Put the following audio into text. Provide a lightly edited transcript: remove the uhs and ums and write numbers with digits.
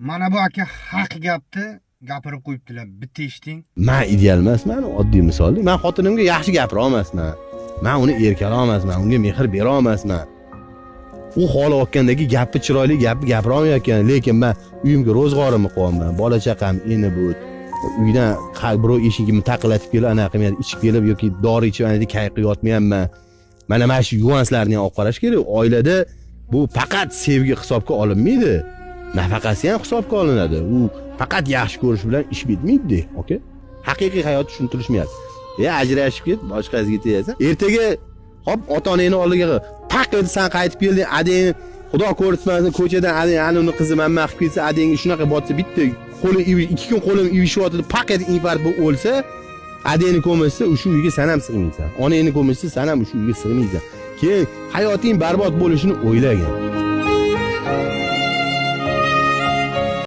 Mana bu aka haq gapni gapirib qo'yibdilar. Bitta eshiting. Men ideal emasman, oddiy misol. Men xotinimga yaxshi gapira olmasman. Men uni erkala olmasman, unga mehr bera olmasman. U xohlayotgandagi gapni chiroyli gapni gapira olmayotgan, lekin men uyimga ro'zg'orimni qo'yaman. Bola chaqam eni bu. Uydan birov eshigimni taqillatib kelib, anaqa qilib ichib kelib yoki dori ichib anada kayqib yotmayapman. Mana shu yuvanslarni ham olib qarash kerak. Oilada bu faqat sevgi hisobga olinmaydi. Nafaqasi ham hisobga olinadi. U faqat yaxshi ko'rish bilan ish bitmaydi, okay? Haqiqiy hayot tushuntirishmayapti. Ajrashib ket, boshqasiga tegasan. Ertaga hop ota-onangni oldiga taq etib sen qaytib kelding, adang Xudo ko'rsatmasin ko'chadan adang ani uni qizi manma qilib ketsa, adangga shunaqa botsa bitta qo'li 2 kun qo'lim ivishyotdi, paket infarkt bo'lib o'lsa, adangni ko'mishsa, o'sha uyga sen ham sig'maysan. Onangni ko'mishsa, sen ham o'sha uyga sig'maysan. Keyin hayoting barbod bo'lishini o'ylagan.